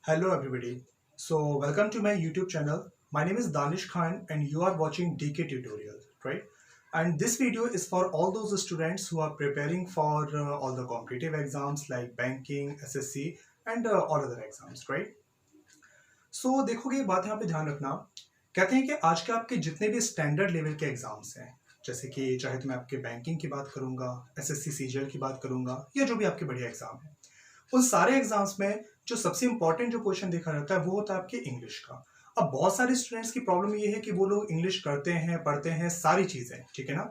Hello everybody. So welcome to my YouTube channel. My name is Danish Khan and you are watching DK tutorial, right? And this video is for all those students who are preparing for all the competitive exams like banking, SSC and all other exams, right? So देखोगे एक बात यहाँ पे ध्यान रखना, कहते हैं कि आज के आपके जितने भी स्टैंडर्ड लेवल के एग्जाम्स हैं, जैसे कि चाहे तो मैं आपके बैंकिंग की बात करूंगा, एसएससी सीजीएल की बात करूंगा या जो भी आपके बढ़िया एग्जाम है, उन सारे एग्जाम्स में जो सबसे इंपॉर्टेंट जो क्वेश्चन देखा जाता है वो होता है आपके इंग्लिश का। अब बहुत सारे स्टूडेंट्स की प्रॉब्लम ये है कि वो लोग इंग्लिश करते हैं, पढ़ते हैं, सारी चीजें ठीक है ना,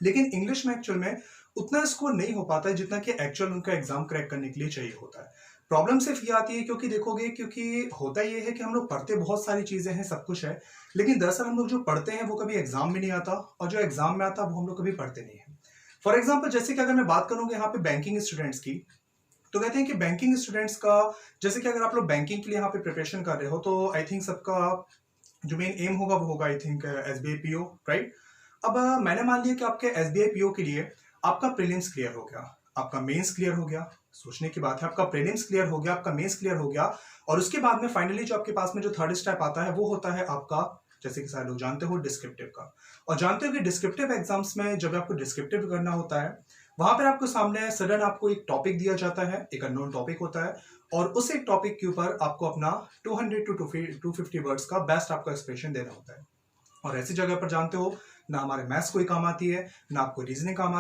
लेकिन इंग्लिश में एक्चुअल में उतना स्कोर नहीं हो पाता है जितना कि एक्चुअल उनका एग्जाम क्रैक करने के लिए चाहिए होता है। प्रॉब्लम सिर्फ ये आती है क्योंकि देखोगे, क्योंकि होता ये है कि हम लोग पढ़ते बहुत सारी चीजें हैं, सब कुछ है, लेकिन दरअसल हम लोग जो पढ़ते हैं वो कभी एग्जाम में नहीं आता और जो एग्जाम में आता वो हम लोग कभी पढ़ते नहीं है। फॉर एग्जाम्पल जैसे कि अगर मैं बात करूंगा यहाँ पे बैंकिंग स्टूडेंट्स की, तो कहते हैं कि बैंकिंग स्टूडेंट्स का, जैसे कि अगर आप लोग बैंकिंग के लिए यहाँ पे प्रिपरेशन कर रहे हो तो आई थिंक सबका जो मेन एम होगा वो होगा I think SBI PO, right. अब मैंने मान लिया कि आपके एसबीआई पीओ के लिए आपका प्रीलिम्स क्लियर हो गया, आपका मेंस क्लियर हो गया, सोचने की बात है, आपका प्रीलिम्स क्लियर हो गया, आपका मेंस क्लियर हो गया, और उसके बाद में फाइनली जो आपके पास में जो थर्ड स्टेप आता है वो होता है आपका, जैसे कि सारे लोग जानते हो, डिस्क्रिप्टिव का। और जानते हो कि डिस्क्रिप्टिव एग्जाम्स में जब आपको डिस्क्रिप्टिव करना होता है, वहां पर आपको सामने सडन आपको एक टॉपिक दिया जाता है, एक अननोन टॉपिक होता है, और उस एक टॉपिक के ऊपर आपको अपना 200 टू 250 वर्ड्स का बेस्ट आपको एक्सप्रेशन देना होता है। और ऐसी जगह पर जानते हो ना हमारे मैथ्स कोई काम आती है, ना आपको रीजनिंग काम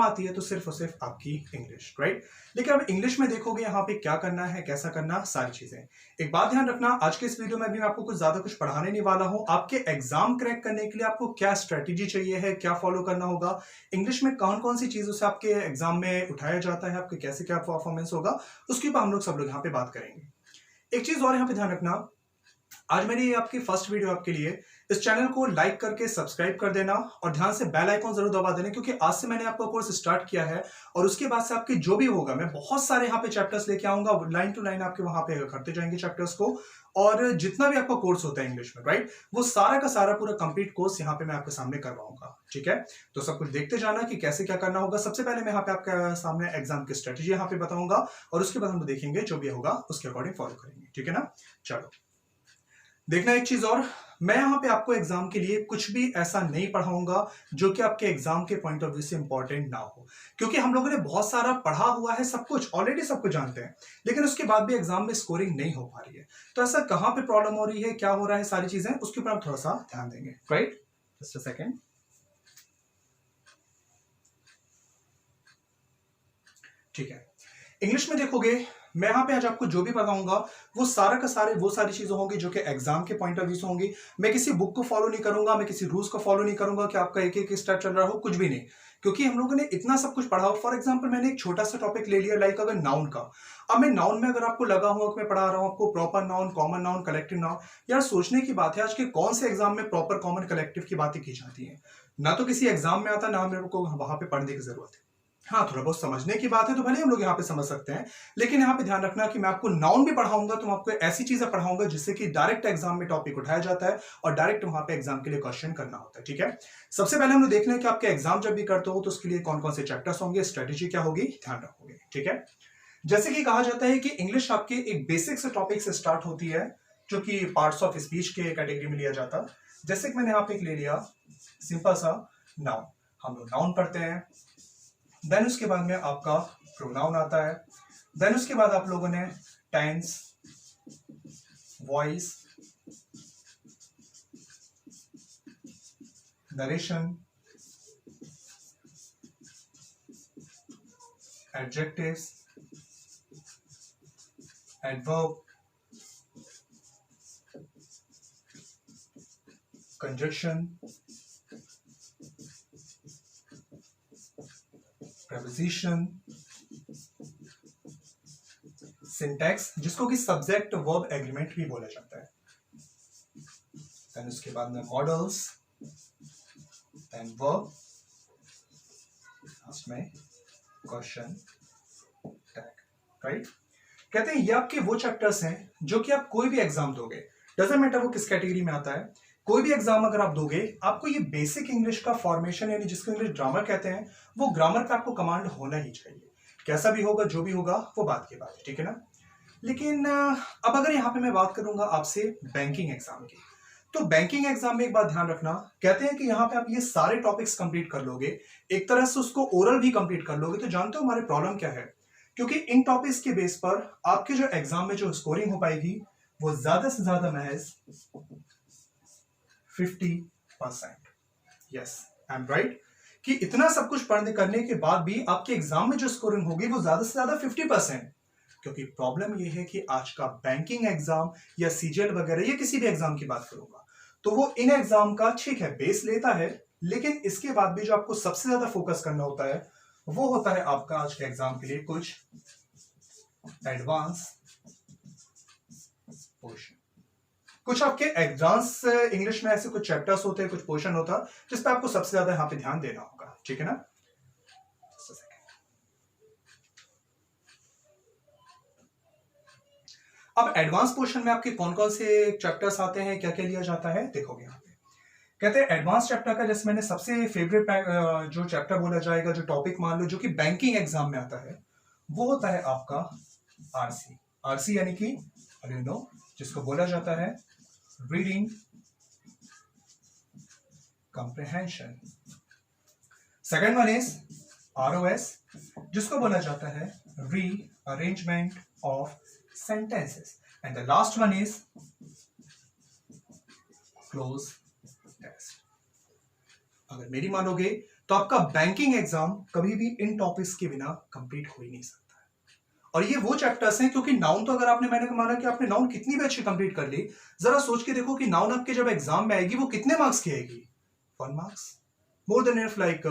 आती है तो सिर्फ और सिर्फ आपकी इंग्लिश, राइट। लेकिन अब इंग्लिश में देखोगे यहाँ पे क्या करना है, कैसा करना, सारी चीजें। एक बात ध्यान रखना, आज के इस वीडियो में भी मैं आपको कुछ ज्यादा कुछ पढ़ाने नहीं वाला हूँ। आपके एग्जाम क्रैक करने के लिए आपको क्या स्ट्रेटेजी चाहिए है, क्या फॉलो करना होगा, इंग्लिश में कौन कौन सी चीजों से आपके एग्जाम में उठाया जाता है, आपके कैसे क्या परफॉर्मेंस होगा, उसके ऊपर हम लोग सब लोग यहाँ पे बात करेंगे। एक चीज और यहाँ पे ध्यान रखना, आज मेरी ये आपकी फर्स्ट वीडियो आपके लिए, इस चैनल को लाइक करके सब्सक्राइब कर देना और ध्यान से बेल आइकॉन जरूर दबा देना, क्योंकि आज से मैंने आपका कोर्स स्टार्ट किया है और उसके बाद से आपके जो भी होगा मैं बहुत सारे यहाँ पे चैप्टर्स लेके आऊंगा, लाइन टू लाइन आपके वहां पे करते जाएंगे चैप्टर्स को, और जितना भी आपका कोर्स होता है इंग्लिश में, राइट, वो सारा का सारा पूरा कंप्लीट कोर्स यहाँ पे मैं आपके सामने करवाऊंगा, ठीक है। तो सब कुछ देखते जाना कि कैसे क्या करना होगा। सबसे पहले मैं यहाँ पे आपके सामने एग्जाम की स्ट्रेटेजी यहाँ पे बताऊंगा और उसके बाद हम देखेंगे जो भी होगा उसके अकॉर्डिंग फॉलो करेंगे, ठीक है ना। चलो देखना एक चीज और, मैं यहां पे आपको एग्जाम के लिए कुछ भी ऐसा नहीं पढ़ाऊंगा जो कि आपके एग्जाम के पॉइंट ऑफ व्यू से इंपॉर्टेंट ना हो, क्योंकि हम लोगों ने बहुत सारा पढ़ा हुआ है, सब कुछ ऑलरेडी सब कुछ जानते हैं, लेकिन उसके बाद भी एग्जाम में स्कोरिंग नहीं हो पा रही है। तो ऐसा कहां पे प्रॉब्लम हो रही है, क्या हो रहा है, सारी चीजें उसके ऊपर हम थोड़ा सा ध्यान देंगे, राइट। जस्ट अ सेकेंड, ठीक है। इंग्लिश में देखोगे, मैं यहां पे आज आपको जो भी बताऊंगा वो सारा का सारे वो सारी चीजें होंगी जो कि एग्जाम के पॉइंट ऑफ व्यू से होंगी। मैं किसी बुक को फॉलो नहीं करूंगा, मैं किसी रूल्स को फॉलो नहीं करूंगा कि आपका एक एक स्टेप चल रहा हो, कुछ भी नहीं, क्योंकि हम लोगों ने इतना सब कुछ पढ़ा हो। फॉर एग्जाम्पल मैंने एक छोटा सा टॉपिक ले लिया, लाइक अगर नाउन का। अब मैं नाउन में अगर आपको लगा हुआ कि मैं पढ़ा रहा हूं आपको proper noun, common noun, collective noun, यार सोचने की बात है आज के कौन से एग्जाम में प्रॉपर कॉमन कलेक्टिव की बातें की जाती है, ना तो किसी एग्जाम में आता, ना मेरे को वहां पे पढ़ने की जरूरत है। हाँ, थोड़ा बहुत समझने की बात है तो भले हम लोग यहाँ पे समझ सकते हैं, लेकिन यहाँ पे ध्यान रखना कि मैं आपको नाउन भी पढ़ाऊंगा तो मैं आपको ऐसी चीजें पढ़ाऊंगा जिससे कि डायरेक्ट एग्जाम में टॉपिक उठाया जाता है और डायरेक्ट वहां पे एग्जाम के लिए क्वेश्चन करना होता है, ठीक है। सबसे पहले हम लोग देख लें कि आपके एग्जाम जब भी करते हो तो उसके लिए कौन कौन से चैप्टर्स होंगे, स्ट्रेटेजी क्या होगी, ध्यान रखोगे, ठीक है। जैसे कि कहा जाता है कि इंग्लिश आपके एक बेसिक से टॉपिक से स्टार्ट होती है जो कि पार्ट्स ऑफ स्पीच के कैटेगरी में लिया जाता है। जैसे कि मैंने यहाँ पे ले लिया सिंपल सा नाउन, हम लोग नाउन पढ़ते हैं, देन उसके बाद में आपका प्रोनाउन आता है, देन उसके बाद आप लोगों ने tense, voice, narration, adjectives, adverb, conjunction, preposition, syntax जिसको कि सब्जेक्ट वर्ब एग्रीमेंट भी बोला जाता है, देन उसके बाद में मॉडल्स, देन वर्ब, लास्ट में क्वेश्चन टैग, राइट। कहते हैं ये आपके वो चैप्टर्स हैं जो कि आप कोई भी एग्जाम दोगे, डजंट मैटर वो किस कैटेगरी में आता है, कोई भी एग्जाम अगर आप दोगे आपको ये बेसिक इंग्लिश का फॉर्मेशन, यानी जिसको इंग्लिश ग्रामर कहते हैं, वो ग्रामर का आपको कमांड होना ही चाहिए। कैसा भी होगा, जो भी होगा वो बात की बात है, ठीक है ना। लेकिन अब अगर यहाँ पे मैं बात करूंगा आपसे बैंकिंग एग्जाम की, तो बैंकिंग एग्जाम में एक बात ध्यान रखना, कहते हैं कि यहाँ पे आप ये सारे टॉपिक्स कंप्लीट कर लोगे, एक तरह से उसको ओरल भी कंप्लीट कर लोगे, तो जानते हो हमारी प्रॉब्लम क्या है? क्योंकि इन टॉपिक्स के बेस पर आपके जो एग्जाम में जो स्कोरिंग हो पाएगी वो ज्यादा से ज्यादा महज 50%। यस, आई एम राइट, कि इतना सब कुछ पढ़ने करने के बाद भी आपके एग्जाम में जो स्कोरिंग होगी वो ज्यादा से ज्यादा 50%। क्योंकि प्रॉब्लम ये है कि आज का बैंकिंग एग्जाम या सीजीएल वगैरह या किसी भी एग्जाम की बात करूंगा, तो वो इन एग्जाम का ठीक है बेस लेता है, लेकिन इसके बाद भी जो आपको सबसे ज्यादा फोकस करना होता है वो होता है आपका आज के एग्जाम के लिए कुछ एडवांस पोर्शन। कुछ आपके एडवांस इंग्लिश में ऐसे कुछ चैप्टर्स होते हैं, कुछ पोर्शन होता है जिस पे आपको सबसे ज्यादा यहाँ पे ध्यान देना होगा, ठीक है ना। अब एडवांस पोर्शन में आपके कौन कौन से चैप्टर्स आते हैं, क्या क्या लिया जाता है, देखोगे यहाँ पे कहते हैं एडवांस चैप्टर का, जैसे मैंने सबसे फेवरेट जो चैप्टर बोला जाएगा, जो टॉपिक मान लो जो कि बैंकिंग एग्जाम में आता है, वो होता है आपका आरसी। आरसी यानी कि जिसको बोला जाता है reading comprehension. Second one is ROS, जिसको बोला जाता है री arrangement of sentences, and the last one is close test। अगर मेरी मानोगे तो आपका बैंकिंग एग्जाम कभी भी इन टॉपिक्स के बिना कंप्लीट हो ही नहीं सकता है। और ये वो चैप्टर्स हैं, क्योंकि नाउन तो अगर मैंने माना कि आपने नाउन कितनी भी अच्छी कंप्लीट कर ली, जरा सोच के देखो कि नाउन आपके जब एग्जाम में आएगी वो कितने मार्क्स की आएगी? 1 marks, more than enough, like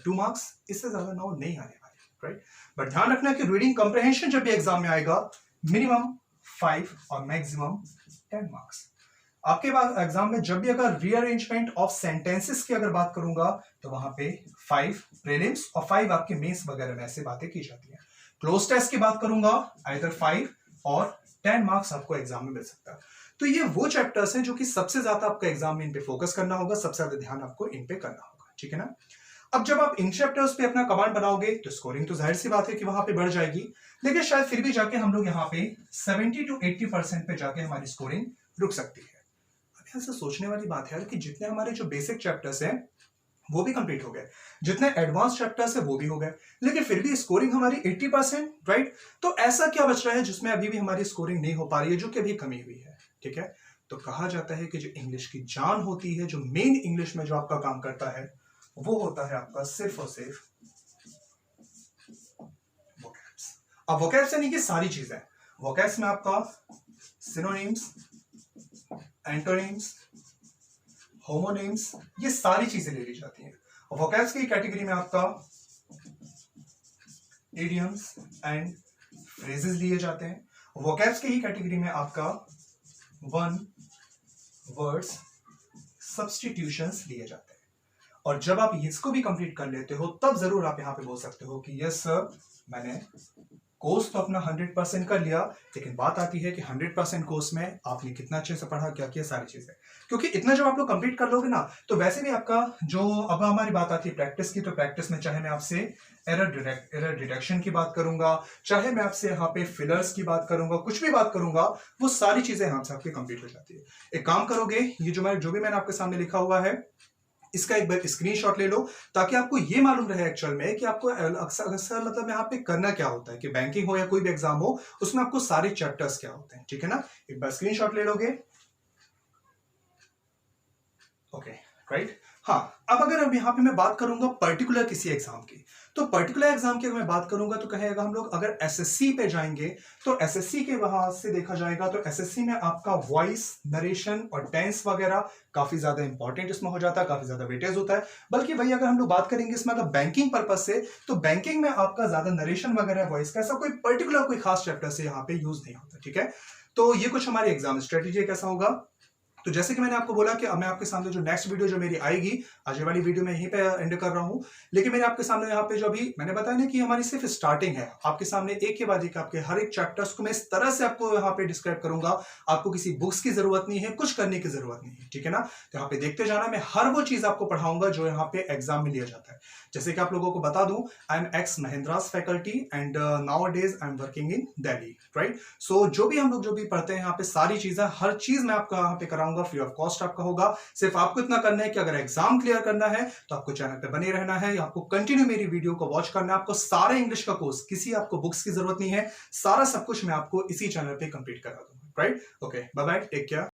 2 marks, इससे ज्यादा नाउन नहीं आने वाले, राइट। बट ध्यान रखना कि रीडिंग कंप्रिहेंशन जब भी एग्जाम में आएगा मिनिमम 5 और मैक्सिमम 10 मार्क्स। आपके पास एग्जाम में जब भी अगर रीअरेंजमेंट ऑफ सेंटेंसेस की अगर बात करूंगा तो वहां पे 5 प्रीलिम्स और 5 आपके मेंस वगैरह में ऐसे बातें की जाती हैं। क्लोज टेस्ट की बात करूंगा, आइदर 5 और 10 मार्क्स आपको एग्जाम में मिल सकता है। तो ये वो चैप्टर्स हैं जो कि सबसे ज्यादा आपका एग्जाम में इन पे फोकस करना होगा, सबसे ज्यादा ध्यान आपको इन पे करना होगा, ठीक है ना। अब जब आप इन चैप्टर्स पे अपना कमांड बनाओगे तो स्कोरिंग तो जाहिर सी बात है कि वहां पे बढ़ जाएगी, लेकिन शायद फिर भी जाके हम लोग यहाँ पे 70 to 80% पे जाके हमारी स्कोरिंग रुक सकती है। अब यहाँ से सोचने वाली बात है कि जितने हमारे जो बेसिक चैप्टर्स हैं वो भी कंप्लीट हो गए, जितने एडवांस चैप्टर्स है वो भी हो गए, लेकिन फिर भी स्कोरिंग हमारी 80%, राइट। तो ऐसा क्या बच रहा है जिसमें अभी भी हमारी स्कोरिंग नहीं हो पा रही है, जो कि अभी कमी हुई है, ठीक है। तो कहा जाता है कि जो इंग्लिश की जान होती है, जो मेन इंग्लिश में जो आपका काम करता है, वो होता है आपका सिर्फ और सिर्फ वोकैब्स। अब वोकैब्स यानी कि सारी चीजें, वोकैब्स में आपका सिनोनिम्स, एंटोनिम्स, होमोनिम्स, ये सारी चीजें ले ली जाती हैं। वोकैब्स की कैटेगरी में आपका इडियम्स एंड फ्रेजेस लिए जाते हैं। वोकैब्स की ही कैटेगरी में आपका वन वर्ड्स सब्स्टिट्यूशंस लिए जाते हैं। और जब आप इसको भी कंप्लीट कर लेते हो तब जरूर आप यहां पे बोल सकते हो कि यस सर, मैंने कोर्स तो अपना 100% कर लिया, लेकिन बात आती है कि 100% कोर्स में आपने कितना अच्छे से पढ़ा, क्या किया, सारी चीजें। क्योंकि इतना जब आप लोग कंप्लीट कर लोगे ना, तो वैसे भी आपका जो, अब हमारी बात आती है प्रैक्टिस की, तो प्रैक्टिस में चाहे मैं आपसे एरर डिटेक्शन की बात करूंगा, चाहे मैं आपसे यहाँ पे फिलर्स की बात करूंगा, कुछ भी बात करूंगा, वो सारी चीजें यहाँ से आपकी कंप्लीट हो जाती है। एक काम करोगे, ये जो भी मैंने आपके सामने लिखा हुआ है, इसका एक बार स्क्रीनशॉट ले लो, ताकि आपको ये मालूम रहे एक्चुअल में कि आपको अक्सर मतलब यहाँ पे करना क्या होता है, कि बैंकिंग हो या कोई भी एग्जाम हो, उसमें आपको सारे चैप्टर्स क्या होते हैं, ठीक है ना। एक बार स्क्रीनशॉट ले लोगे, ओके, राइट। हाँ, अब अगर अब यहाँ पे मैं बात करूंगा पर्टिकुलर किसी एग्जाम की, तो पर्टिकुलर एग्जाम की अगर मैं बात करूंगा तो कहेगा हम लोग अगर एसएससी पे जाएंगे तो एसएससी के वहां से देखा जाएगा तो एसएससी में आपका वॉइस, नरेशन और टेंस वगैरह काफी ज्यादा इंपॉर्टेंट इसमें हो जाता है, काफी ज्यादा वेटेज होता है। बल्कि वही अगर हम लोग बात करेंगे इसमें अगर बैंकिंग पर्पज से, तो बैंकिंग में आपका ज्यादा नरेशन वगैरह, वॉइस का ऐसा कोई पर्टिकुलर कोई खास चैप्टर से यहाँ पे यूज नहीं होता, ठीक है। तो ये कुछ हमारी एग्जाम स्ट्रेटेजी कैसा होगा, तो जैसे कि मैंने आपको बोला कि अब मैं आपके सामने जो नेक्स्ट वीडियो जो मेरी आएगी, आज ये वाली वीडियो मैं यहीं पे एंड कर रहा हूँ। लेकिन मैंने आपके सामने यहाँ पे जो अभी मैंने बताया ना कि हमारी सिर्फ स्टार्टिंग है, आपके सामने एक के बाद एक आपके हर एक चैप्टर्स को मैं इस तरह से आपको यहाँ पे डिस्क्राइब करूंगा, आपको किसी बुक्स की जरूरत नहीं है, कुछ करने की जरूरत नहीं है, ठीक है ना। तो यहाँ पे देखते जाना, मैं हर वो चीज आपको पढ़ाऊंगा जो यहाँ पे एग्जाम में लिया जाता है। जैसे कि आप लोगों को बता दूं, I am ex Mahindra's faculty and now days I am working in Delhi, right. So जो भी हम लोग जो भी पढ़ते हैं यहाँ पे सारी चीजें, हर चीज मैं आपको यहाँ पे कराऊंगा, फ्री ऑफ कॉस्ट आपका होगा। सिर्फ आपको इतना करना है कि अगर एग्जाम क्लियर करना है तो आपको चैनल पे बने रहना है, आपको कंटिन्यू मेरी वीडियो को वॉच करना है। आपको सारा इंग्लिश का कोर्स, किसी आपको बुक्स की जरूरत नहीं है, सारा सब कुछ मैं आपको इसी चैनल पे कंप्लीट करा दूंगा, right. Okay, bye bye, take care.